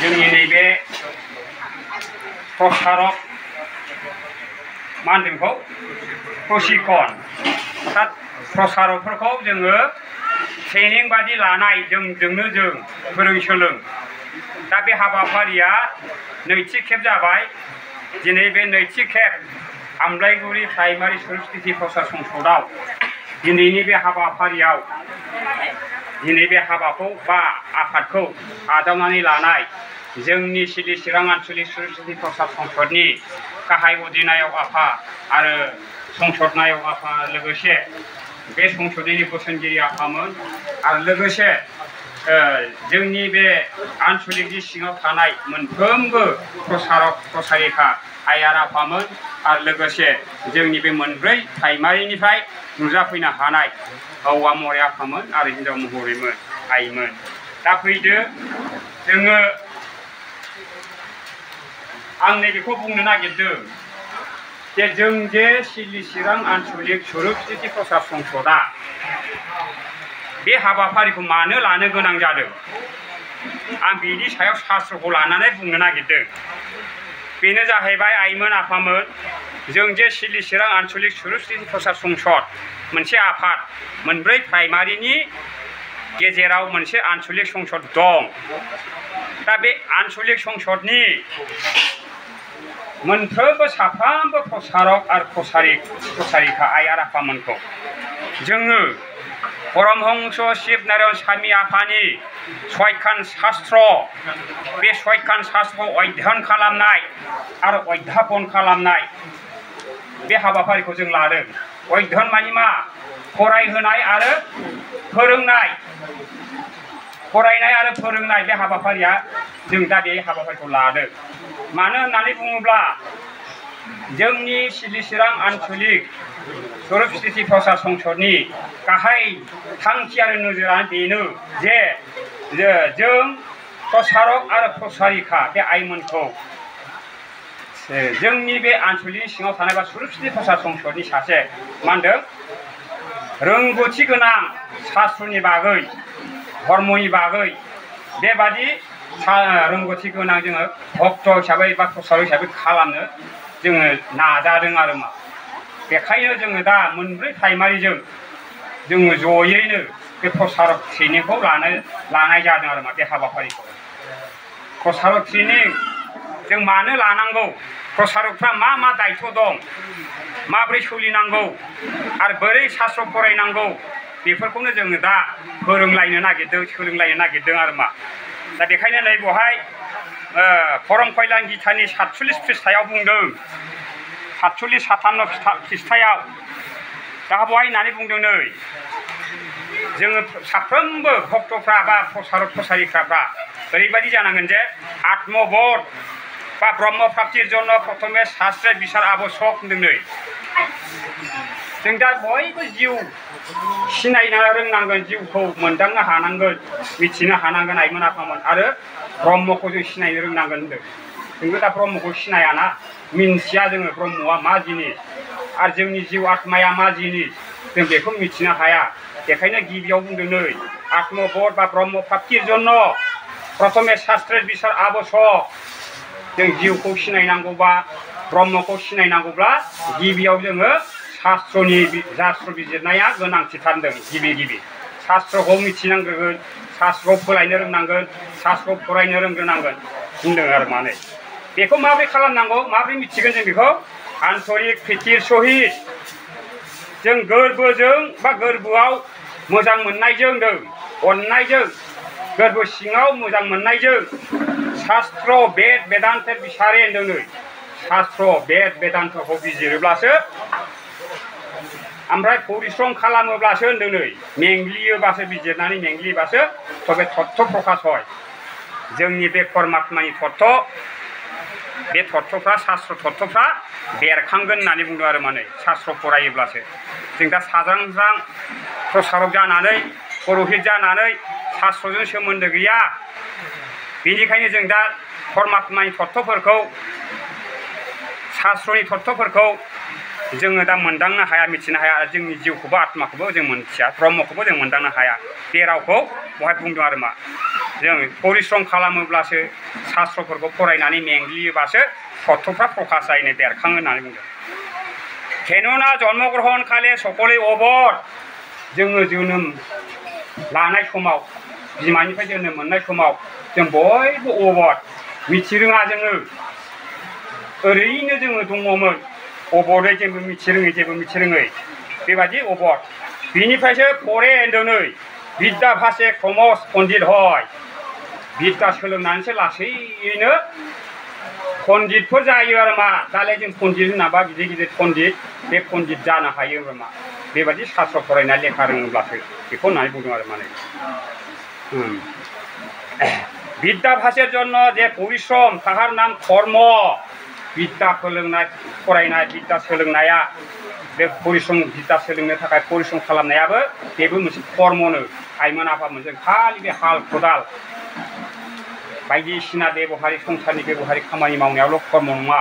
जोंनि नैबे प्रसारक मा होनदों बेखौ प्रशिक्षण अर्थात प्रसारकफोरखौ जोङो ट्रेनिं बादि लानाय जोंनो जों फोरों सोलों दा बे हाबाफारिया नैथि खेब जाबाय। दिनै बे नैथि खेब आमलायगुरि प्राइमारि संस्कृति प्रसार संसदआव दिनैनि बे हाबाफारियाव दिनै बे हाबाखौ बा आफादखौ आजावनानै लानाय जोंनि सिडली चिरां आन्चलिक संस्कृति प्रसार संसदनि गाहाय अदिनायक आफा आरो संसदनायक आफा लोगोसे बे संसदनि बोसोनगिरि आफामोन आरो लोगोसे जोंनि बे आन्चलिकनि सिङाव थानाय मोनफ्रोमबो प्रसारक प्रसारिका आइआर आफामोन आरो लोगोसे जोंनि बे मोनब्रै प्राइमारिनिफ्राय नुजाफैनो हानाय हौवा महरै आफामोन आरो हिन्जाव महरैमोन आइमोन। दा फैदो जोङो आं नैबेखौ बुंनो नागिरदों जे जों जे सिडली चिरां आन्चलिक संस्कृति प्रसार संसदआ बे हाबाफारिखौ मानो लानो गोनां जादों आं बिनि सायाव शास्त्रखौ लानानै बुंनो नागिरदों। बेनो जाहैबाय आइमोन आफामोन जों जे सिडली चिरां आन्चलिक संस्कृति प्रसार संसद मोनसे आफाद मोनब्रै प्राइमारिनि गेजेराव मोनसे आन्चलिक संसद दं। दा बे आन्चलिक संसदनि मोनफ्रोमबो साफ्रोमबो प्रसारक आरो प्रसारिका आइआर आफामोनखौ जोङो परमहंस शिव नारायण स्वामी आफानि सयखान शास्त्र बे सयखान शास्त्रखौ अध्ययन खालामनाय आरो अध्यापन खालामनाय बे हाबाफारिखौ जों लादों। अध्ययन मानि मा फरायहोनाय आरो फोरोंनाय फरायनाय आरो फोरोंनाय बे हाबाफारिया जों दा बे हाबाफारिखौ लादों। मानो होननानै बुङोब्ला जोंनि सिडली चिरां आन्चलिक संस्कृति प्रसार संसदनि गाहाय थांखि आरो नोजोरानो बेनो जे जों प्रसारक आरो प्रसारिका बे आइमोनखौ जोंनि बे आन्चलिकनि सिङाव थानाय बा संस्कृति प्रसार संसदनि सासे मा होनदों रोंगौथि गोनां शास्त्रनि बागै धर्मनि बागै बेबादि रोंगौथि गोनां जोङो भक्त हिसाबै बा प्रसारक हिसाबै खालामनो जोङो नाजादों आरो मा बेखायनो जोङो दा मोनब्रै प्राइमारिजों जोङो जयैनो बे प्रसारक ट्रेनिंखौ लानाय जादों आरो मा बे हाबाफारिखौ। प्रसारक ट्रेनिं जों मानो लानांगौ प्रसारकफ्रा मा मा दायित्व दं माब्रै सोलिनांगौ आरो बोरै शास्त्र फरायनांगौ बेफोरखौनो जोङो दा फोरोंलायनो नागिरदों सोलोंलायनो नागिरदों आरो मा। दा बेखायनो नै बेवहाय परम कल्याण गीतानि 47 पृष्ठायाव बुंदों 47-57 पृष्ठायाव दा बेवहाय होननानै बुंदों नै जोङो साफ्रोमबो भक्तफ्रा बा प्रसारक प्रसारिकाफ्रा ओरैबायदि जानांगोन जे आत्मबोध बा ब्रह्म प्राप्तिर जन्म प्रथमे शास्त्र बिसार आबश्यक होनदों नै। जों दा बयबो जिउ सिनायनो रोंनांगोन जिउखौ मोनदांनो हानांगोन मिथिनो हानांगोन आइमोन आफामोन आरो ब्रह्मखौ जों सिनायनो रोंनांगोन होनदों। जोंबो दा ब्रह्मखौ सिनायाना मिन्थिया जोङो ब्रह्मआ मा जिनिस आरो जोंनि जिउ आत्माया मा जिनिस जों बेखौ मिथिनो हाया। बेखायनो गिबियाव बुंदों नै आत्मबोध बा ब्रह्म प्राप्तिर जन्म प्रथमे शास्त्र बिसार आबश्यक। जों जिउखौ सिनायनांगौबा ब्रह्मखौ सिनायनांगौब्ला गिबियाव जोङो शास्त्र बिजिरनाया गोनांथिथार होनदों। गिबि शास्त्रखौ मिथिनांगोन शास्त्रखौ फरायनो रोंनांगोन शास्त्रखौ फरायनो रोंग्रोनांगोन होनदों आरो माने बेखौ माबोरै खालामनांगौ माबोरै मिथिगोन जों बेखौ आन्तरिक प्रीतिर सहित जों गोरबोजों बा गोरबोआव मोजां मोननायजों होनदों अननायजों गोरबो सिङाव मोजां मोननायजों शास्त्र बेद बेदान्त बिसारे होनदों नै शास्त्र बेद बेदान्तखौ बिजिरोब्लासो ओमफ्राय परिश्रम खालामोब्लासो होनदों नै मेंग्लियोबासो बिजिरनानै मेंग्लियोबासो तबे तत्व प्रकाश হয়। जोंनि बे परमात्मानि तत्व बे तत्वफ्रा शास्त्र तत्वफ्रा बेरखांगोन होननानै बुंदों आरो माने शास्त्र फरायोब्लासो। जों दा साज्रां प्रसारक जानानै पुरहित जानानै शास्त्रजों सोमोन्दो गैया बेनिखायनो जों दा परमात्मानि तत्वफोरखौ शास्त्रनि तत्वफोरखौ जोङो दा मोनदांनो हाया मिथिनो हाया जोंनि जिउखौबो आत्माखौबो जों मोनथिया ब्रह्मखौबो जों मोनदांनो हाया बे रावखौ बहाय बुंदों आरो मा जों परिश्रम खालामोब्लासो शास्त्रफोरखौ फरायनानै मेंग्लियोबासो सत्यफ्रा प्रकाश जायैनो बेरखाङो होननानै बुंदों। केन'ना जन्मग्रहण खाले सकले अबट जोङो जोनोम लानाय समाव बिमानिफ्राय जोनोम मोननाय समाव जों बयबो अबट मिथिरोङा जोङो ओरैनो जोङो दङमोन अबटै जेबो मिथिरोङै जेबो मिथिरोङै बेबादि अबट बिनिफ्रायसो परे होनदों नै बिद्या भाषे क्रमश पण्डित हय बिद्या सोलोंनानैसो लासैनो पण्डितफोर जायो आरो मा दालाय जों पण्डित होनाबा गिदिर गिदिर पण्डित बे पण्डित जानो हायो आरो मा बेबादि शास्त्र फरायना लेखा रोङोब्लासो बेखौ होननानै बुंदों आरो माने বিদ্যাভ্যাসের জন্য যে পরিশ্রম তাহার নাম কর্ম বিদ্যা फोरोंनाय फरायनाय बिद्या सोलोंनाया बे परिश्रम बिद्या सोलोंनो थाखाय परिश्रम खालामनायाबो बेबो मोनसे कर्मनो आइमोन आफामोनजों खालि बे हाल खदाल बायदिसिना बेबहारि संसारनि बेबहारि खामानि मावनायावल' कर्म नङा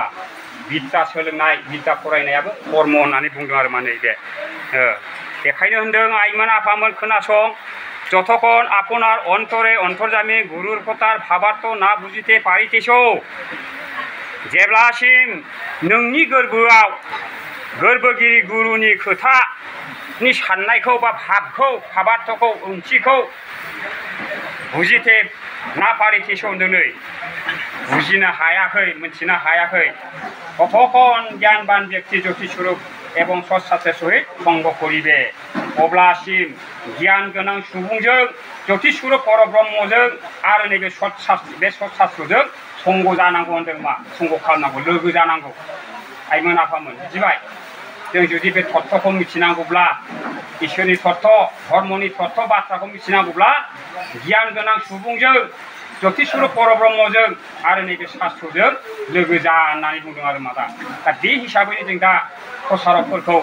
बिद्या सोलोंनाय बिद्या फरायनायाबो कर्म होननानै बुंदों आरो माने बे बेखायनो होनदों आइमोन आफामोन खोनासं যতক্ষণ আপনার অন্তরে অন্তর্যামী গুরুর কথার ভাবার্থ না বুঝিতে পারিতেছ जेब्लासिम नोंनि गोरबोआव गोरबोगिरि गुरुनि खोथानि साननायखौ बा भाबखौ भाबार्थखौ ओंथिखौ बुजिते ना पारितेस होनदों नै बुजिनो हायाखै मोनथिनो हायाखै ততক্ষণ জ্ঞানবান ব্যক্তি জ্যোতি স্বরূপ এবং সৎসাথের সহিত সঙ্গ করিবে अब्लासिम गियान गोनां सुबुंजों ज्योति स्वरूप परब्रह्मजों आरो नैबे सत्शास्त्रजों संग जानांगौ होनदों मा संग खालामनांगौ लोगो जानांगौ आइमोन आफामोन बुजिबाय जों जुदि बे तत्त्वखौ मिथिनांगौब्ला इसोरनि तत्त्व धर्मनि तत्त्व बाथ्राखौ मिथिनांगौब्ला गियान गोनां सुबुंजों ज्योति स्वरूप परब्रह्मजों आरो नैबे शास्त्रजों लोगो जा होननानै बुंदों आरो मा दा बे हिसाबैनो जों दा प्रसारकफोरखौ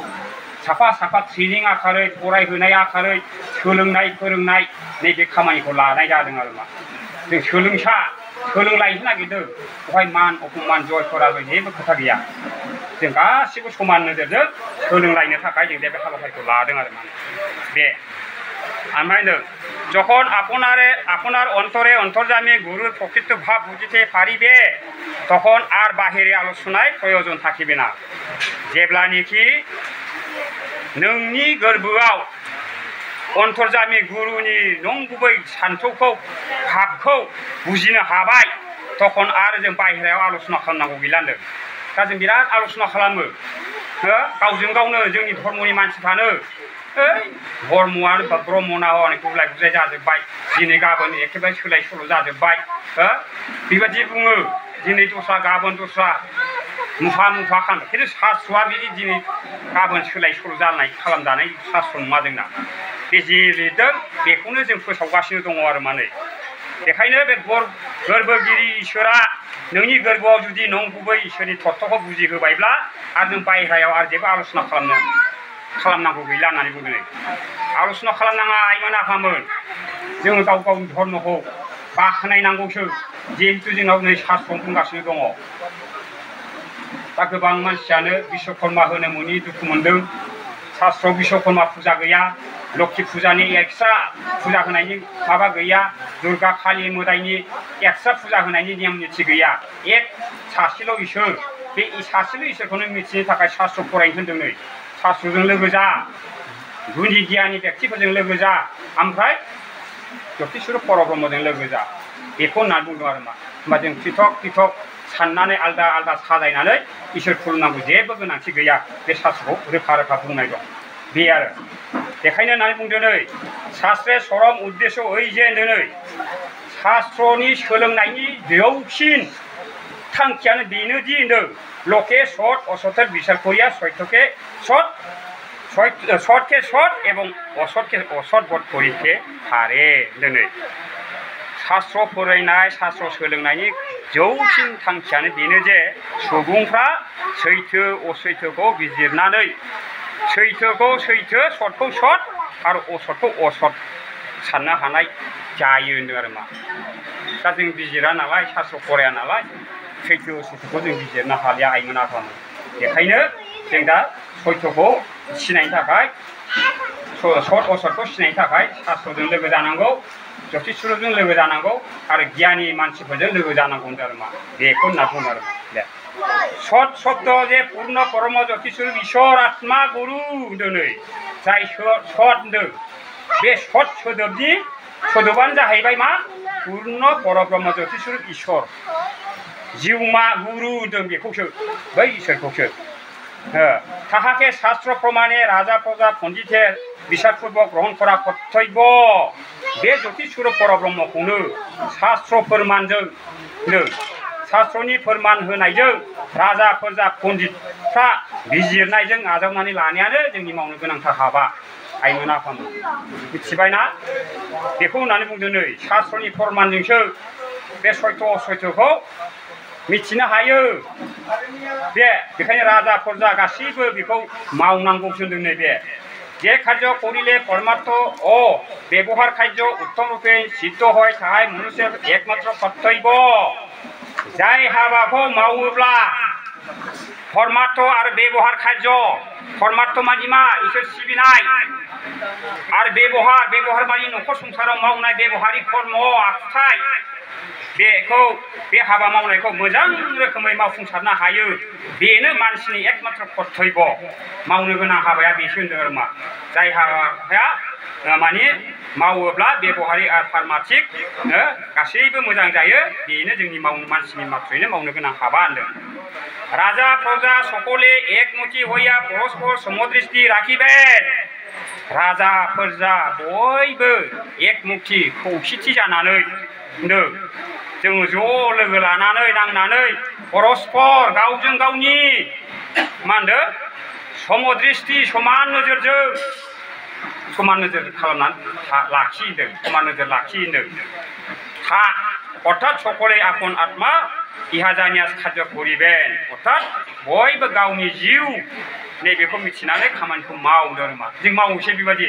साफा साफा ट्रेनिं आखारै फरायहोनाय आखारै सोलोंनाय फोरोंनाय नैबे खामानिखौ लानाय जादों आरो मा जों सोलोंसा सोलोंलायनो नागिरदों बेवहाय मान अपमान जय पराजय जेबो खोथा गैया जों गासिबो समान नोजोरजों सोलोंलायनो थाखाय जों बे हाबाफारिखौ लादों आरो माने बे ओमफ्राय नों যখন আপনার অন্তরে অন্তর্যামী গুরুর প্রকৃত ভাব বুঝিতে পারিবে তখন আর বাহিরে আলোচনায় প্রয়োজন থাকিবে না जेब्लानिखि नोंनि गोरबोआव अन्तर्जामि गुरुनि नंगुबै सान्थौखौ भाबखौ बुजिनो हाबाय तखन आरो जों बाहेरायाव आलोचना खालामनांगौ गैला होनदों दा जों बिराद आलोचना खालामो गावजों गावनो जोंनि धर्मनि मानसिफ्रानो धर्मआनो ब्रह्मना हनै गुलाय गुजाय जाजोब्बाय दिनै गाबोन एखेबारे सोलाय सोल' जाजोब्बाय बेबायदि बुङो दिनै दस्रा गाबोन दस्रा मुफा मुफा खालाम खिन्थु शास्त्रआ बिदि दिनै गाबोन सोलाय सोल' जानाय खालामजानाय शास्त्र नङा जोंना बे जे लिरदों बेखौनो जों फोसावगासिनो दङ आरो माने बेखायनो बे गोरबोगिरि इसोरा नोंनि गोरबोआव जुदि नंगुबै इसोरनि तत्त्वखौ बुजिहोबायब्ला आरो नों बायह्रायाव आरो जेबो आलोचना खालामनांगौ गैला होननानै बुंदों आलोचना खालामनाङा आइमोन आफामोन जोङो गाव गावनि धर्मखौ बाख्नायनांगौसो जिहेतु जोंनाव नै शास्त्र बुंगासिनो दङ दा गोबां मानसियानो बिश्वकर्मा होनो मोनि दुखु मोनदों शास्त्र बिश्वकर्मा फुजा गैया लक्ष्मी फुजानि एक्सट्रा फुजा होनायनि माबा गैया दुर्गा कालि मोदायनि एक्सट्रा फुजा होनायनि नियम निथि गैया एक सासेल' इसोर बे सासेल' इसोरखौनो मिथिनो थाखाय शास्त्र फरायनो होनदों नै शास्त्रजों लोगो जा गुनि गियानि व्यक्तिफोरजों लोगो जा ओमफ्राय ज्योति स्वरूप परब्रह्मजों लोगो जा बेखौ होननानै बुंदों आरो मा होमबा जों पृथक पृथक साननानै आलदा आलदा साजायनानै इसोर खुलुमनांगौ जेबो गोनांथि गैया बे शास्त्रखौ रोखा रोखा बुंनाय दं बे आरो बेखायनो होननानै बुंदों नै शास्त्रे सरम उद्देश्य ओइ जे होनदों नै शास्त्रनि सोलोंनायनि देवसिन थांखियानो बेनोदि होनदों लके सत असतेर बिसार करिया सत्यके सत सतके सत एवं असतके असत बध करिके हारे होनदों नै शास्त्र फरायनाय शास्त्र सोलोंनायनि जौसिन थांखियानो बेनो जे सुबुंफ्रा सैथो असैथोखौ बिजिरनानै सैथोखौ सैथो सतखौ सत आरो असतखौ असत साननो हानाय जायो होनदों आरो मा दा जों बिजिरा नालाय शास्त्र फराया नालाय सैथो असैथोखौ जों बिजिरनो हालिया आइमोन आफामोन बेखायनो जों दा सैथोखौ सिनायनो थाखाय सत असतखौ सिनायनो थाखाय शास्त्रजों लोगो जानांगौ ज्योतिषुरजों लोगो जानांगौ आरो गियानि मानसिफोरजों लोगो जानांगौ होनदों आरो मा बेखौ होनना बुङो आरो दे सत शब्द जे पूर्ण परम ज्योतिषुर ईश्वर आत्मा गुरु होनदों नै जाय सत होनदों बे सत सोदोबनि सोदोबानो जाहैबाय मा पूर्ण परब्रह्म ज्योतिषुर ईश्वर जिउमा गुरु होनदों बेखौसो बै इसोरखौसो তাহাকে শাস্ত্র প্রমাণে রাজা প্রজা পণ্ডিতে বিচারপূর্বক গ্রহণ করা কর্তব্য बे ज्योतिषुर परब्रह्मखौनो शास्त्र फोरमानजों शास्त्रनि फोरमान होनायजों राजा प्रजा पण्डितफ्रा बिजिरनायजों आजावनानै लानायानो जोंनि मावनो गोनांथार हाबा आइमोन आफामोन मिथिबायना बेखौ होननानै बुंदों नै शास्त्रनि फोरमानजोंसो बे सयथ असयथखौ मिथिनो हायो बेखायनो राजा प्रजा गासैबो बेखौ मावनांगौसो होनदों नै बे जे कार्य करिले परमार्थ ओ व्यवहार कार्य उत्तम रूपे सिद्ध হয় তাহাই মনুষ্যের একমাত্র কর্তব্য যাই হাবাखौ मावोब्ला परमार्थ आरो व्यवहार कार्य परमार्थ मानि मा इसोर सिबिनाय आरो व्यवहार मानि नखर संसाराव मावनाय व्यवहारिक कर्म आखुथाय बेखौ बे हाबा मावनायखौ मोजां रोखोमै मावफुंसारनो हायो बेनो मानसिनि एकमात्र कर्तब्य मावनो गोनां हाबाया बेसो होनदों आरो मा जाय हाबाया माने मावोब्ला व्यवहारिक आरो पारमार्थिक गासैबो मोजां जायो बेनो जोंनि मानसिनि मात्रैनो मावनो गोनां हाबा होनदों राजा प्रजा सकले एकमुखी हइया परस्पर समदृष्टि राखिबेन राजा प्रजा बयबो एकमुखी खौसेथि जानानै होनदों जों ज' लोगो लानानै नांनानै परस्पर गावजों गावनि मा होनदों समदृष्टि समान नोजोरजों समान नोजोर खालामनानै लाखिदों समान नोजोर लाखिदों अर्थात सकले आपन आत्मा इहा जानियास कार्य करिबेन अर्थात बयबो गावनि जिउ नैबेखौ मिथिनानै खामानिखौ मावदों मा जों मावोसै बेबायदि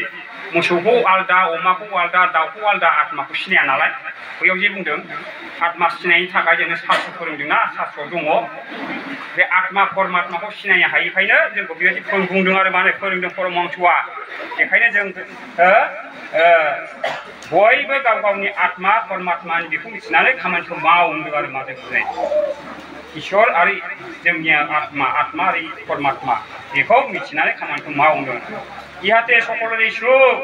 मोसौखौ आलदा अमाखौ आलदा दाउखौ आलदा आत्माखौ सिनाया नालाय बैयाव जे बुंदों आत्मा सिनायनि थाखाय जोंनो शास्त्र फोरोंदोंना शास्त्रआव दङ बे आत्मा परमात्माखौ सिनायनो हायिखायनो जोंखौ बेबायदि बुंदों आरो माने फोरोंदों परमहंसआ बेखायनो जों बयबो गाव गावनि आत्मा परमात्मानि बेखौ मिथिनानै खामानिखौ मावदों आरो मा जों ईश्वर आरो जोंनि आत्मा आरो परमात्मा बेखौ मिथिनानै खामानिखौ मावदों इहाते सकलनि सुख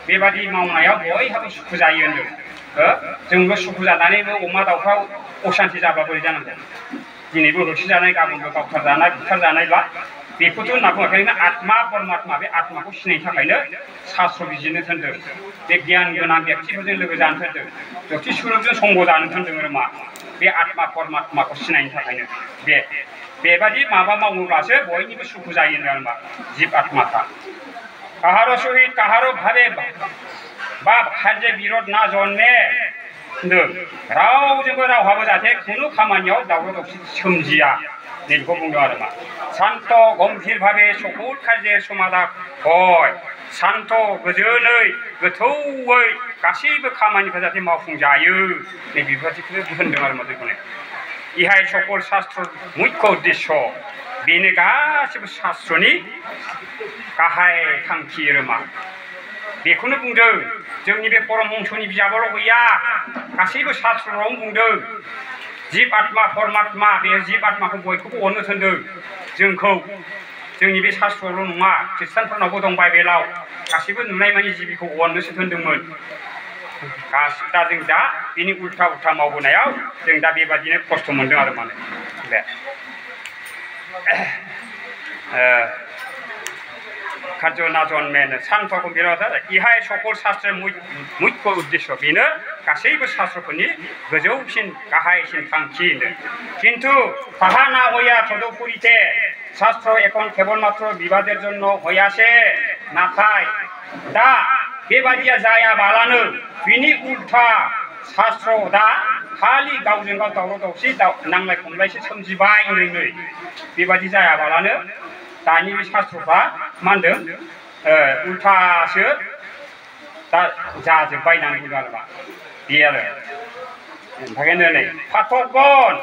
बेबादि मावनायाव बयहाबो सुखु जायो होनदों जोंबो सुखु जानानैबो अमा दाउफ्राव अशान्ति जाब्ला बोरै जानांगौ दिनैबो होसो जानाय गाबोनबो गावथार जानाय बुथार जानायब्ला बेखौथ' होनना बुङाखै आत्मा परमात्मा बे आत्माखौ सिनायनो थाखायनो शास्त्र बिजिरनो थिनदों बे गियान गोनां व्यक्तिफोरजों लोगो जानो थिनदों ज्योतिषुरजों संग जानो थिनदों आरो मा बे आत्मा परमात्माखौ सिनायनो थाखायनो बेबादि माबा मावोब्लासो बयनिबो सुखु जायो आरो मा जिब आत्माफ्रा काहारो सहित काहारो भावे बा कार्य बिरोध ना जन्मे होनदों रावजोंबो रावहाबो जाहाथे खुनु खामानियाव दावराव दावसि सोमजिया नैबेखौ बुंदों आरो मा शान्त गम्भीर भावे सकल कार्य समाधान हय शान्त गोजोनै गोथौयै गासैबो खामानिखौ जाहाथे मावफुंजायो नैबेबादिखौ होनदों आरो मा जोंखौनो इहाय सकल शास्त्र मुख्य उद्देश्य बेनो गासिबो शास्त्रनि गाहाय थांखि आरो मा बेखौनो बुंदों जोंनि बे परमहंसनि बिजाबावल' गैया गासैबो शास्त्रआवनो बुंदों जिब आत्मा परमात्मा बे जिब आत्माखौ बयखौबो अननो थिनदों जोंखौ जोंनि बे शास्त्रआवल' नङा खृष्टानफोरनावबो दं बाइबेलाव गासैबो नुनाय मानि जिबिखौ अननोसो थिनदोंमोन दा जों दा बिनि उल्था मावबोनायाव जों दा बेबादिनो खस्थ' मोनदों आरो माने बे कार्य ना जन्मेन शान्त गम्भीर इहाय सकल शास्त्र मुख्य उद्देश्य बेनो गासैबो शास्त्रफोरनि गोजौसिन गाहायसिन थांखि किन्तु ताहा ना हइया तदुपरिते शास्त्र এখন কেবলমাত্র বিবাদের জন্য হইয়াছে নাথায় दा बेबादिया जायाबालानो बिनि उल्था शास्त्र दा खालि गावजों गाव दावराव दावसि नांलाय खमलायसो सोमजिबाय ओरैनो बेबादि जायाबालानो दानि बे शास्त्रफ्रा मा होनदों उल्थासो दा जाजोब्बाय होननानै बुंदों आरो मा बे आरो ओमफ्रायनो नै पाठकगण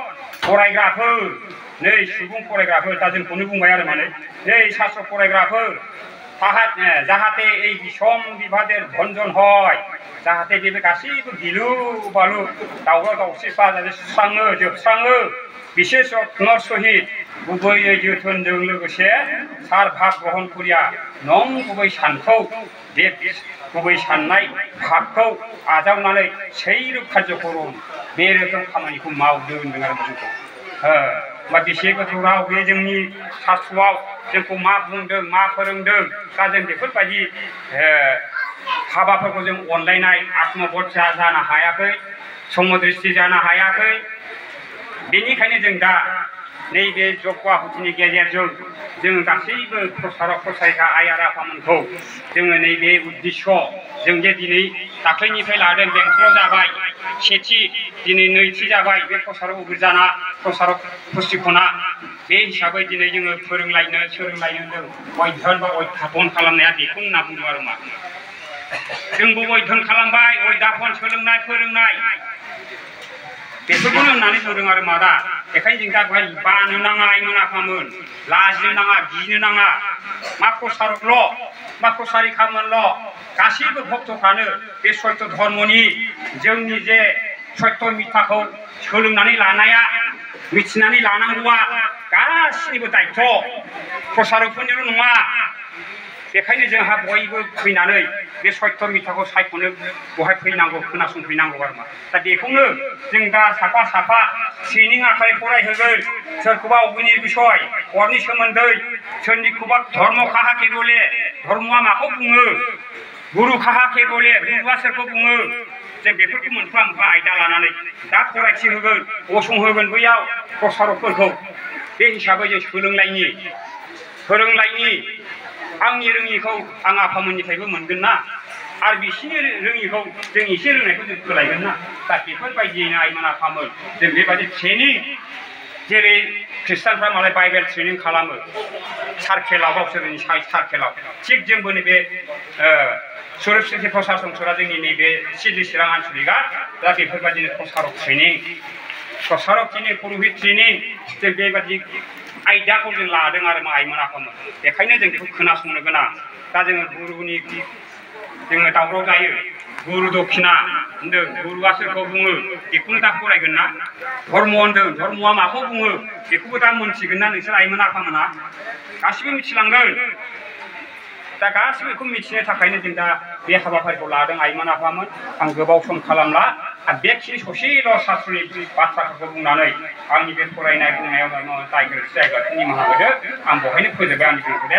फरायग्राफोर नै सुबुं फरायग्राफोर दा जोंखौनो बुंबाय आरो माने नै शास्त्र फरायग्राफोर जाहाथे এই বিষম বিবাদের ভঞ্জন হয় जाहाथे बेबो गासैबो गिलु बालु दावराव दावसिफ्रा जाहाथे सुस्राङो जोबस्राङो बिसोर नर सहित गुबैयै जोथोनजों लोगोसे सार भाग ग्रहण करिया नं गुबै सानखौ बे गुबै साननाय भागखौ आजावनानै सैरुप कार्यक्रम बे रोखोम खामानिखौ मावदों होनदों आरो जोंखौ बा बेसे गोथौ राव बे जोंनि शास्त्रआव जोंखौ मा बुंदों मा फोरोंदों दा जों बेफोरबायदि हाबाफोरखौ जों अनलायनाय आत्मबोध जानो हायाखै समदृष्टि जानो हायाखै बेनिखायनो जों दा नैबे जग्य आहुतिनि गेजेरजों जों गासैबो प्रसारक प्रसारिका आइ आरो आफामोनखौ जोङो नैबे उद्देश्य जों जे दिनै दाख्लैनिफ्राय लादों बेंटलाव जाबाय सेथि दिनै नैथि जाबाय बे प्रसारक अभियाना प्रसारक प्रशिक्षणा बे हिसाबै दिनै जोङो फोरोंलायनो सोलोंलायनो अध्ययन बा अध्यापन खालामनाया बेखौ होनना बुङो आरो मा जोंबो अध्ययन खालामबाय अध्यापन सोलोंनाय फोरोंनाय बेफोरखौनो होननानै बुंदों आरो मा दा बेखायनो जों दा बेवहाय बानो नाङा आइमोन आफामोन लाजिनो नाङा गिनो नाङा मा प्रसारकल' मा प्रसारिकामोनल' गासैबो भक्तफ्रानो बे सत्य धर्मनि जोंनि जे सत्य मिथ्याखौ सोलोंनानै लानाया मिथिनानै लानांगौआ गासैनिबो दायित्व प्रसारकफोरनिल' नङा बेखायनो जोंहा बयबो फैनानै बे सत्य मिथ्याखौ सायख'नो बहाय फैनांगौ खोनासंफैनांगौ आरो मा दा बेखौनो जों दा साफा साफा ट्रेनिं आखारै फरायहोगोन सोरखौबा अग्नि बिसय अरनि सोमोन्दै सोरनिखौबा धर्म काहा के बोले धर्मआ माखौ बुङो गुरु काहा के बोले गुरुआ सोरखौ बुङो जों बेफोरखौ मोनफा मोनफा आयदा लानानै दा फरायथि होगोन गसंहोगोन बैयाव प्रसारकफोरखौ बे हिसाबै जों फोरोंलायनि आंनि रोङिखौ आं आफामोननिफ्रायबो मोनगोन ना आरो बिसिनि रोङिखौ जों एसे रोंनायखौ जों सोलायगोन ना दा बेफोरबायदियैनो आइमोन आफामोन जों बेबायदि ट्रेनिं जेरै ख्रिस्टानफ्रा मालाय बाइबेल ट्रेनिं खालामो सार्केलाव गावसोरनि सार्केलाव थिग जोंबो नैबे स्वरुप सिद्धि प्रसार संसदआ जोंनि नैबे सिडलि चिरां आन्सलिकआ दा बेफोरबायदिनो प्रसारक ट्रेनिं पुर'हित ट्रेनिं जों बेबायदि आयदाखौ जों लादों आरो मा आइमोन आफामोन बेखायनो जों बेखौ खोनासंनो गोनां दा जोङो गुरुनि जोङो दावराव जायो गुरु दक्षिणा होनदों गुरुआ सोरखौ बुङो बेखौनो दा फरायगोन ना धर्म होनदों धर्मआ माखौ बुङो बेखौबो दा मोनथिगोन ना नोंसोर आइमोन आफामोना गासिबो मिथिलांगोन दा गासिबो बेखौ मिथिनो थाखायनो जों दा बे हाबाफारिखौ लादों आइमोन आफामोन आं गोबाव सम खालामला आरो बेखिनि ससेल' शास्त्रनि बाथ्राफोरखौ बुंनानै आंनि बे फरायनाय बुंनायाव दाय गोरोन्थि जायोब्ला निमाहा होदो आं बेवहायनो फोजोबबाय आंनि बुंनायखौ दे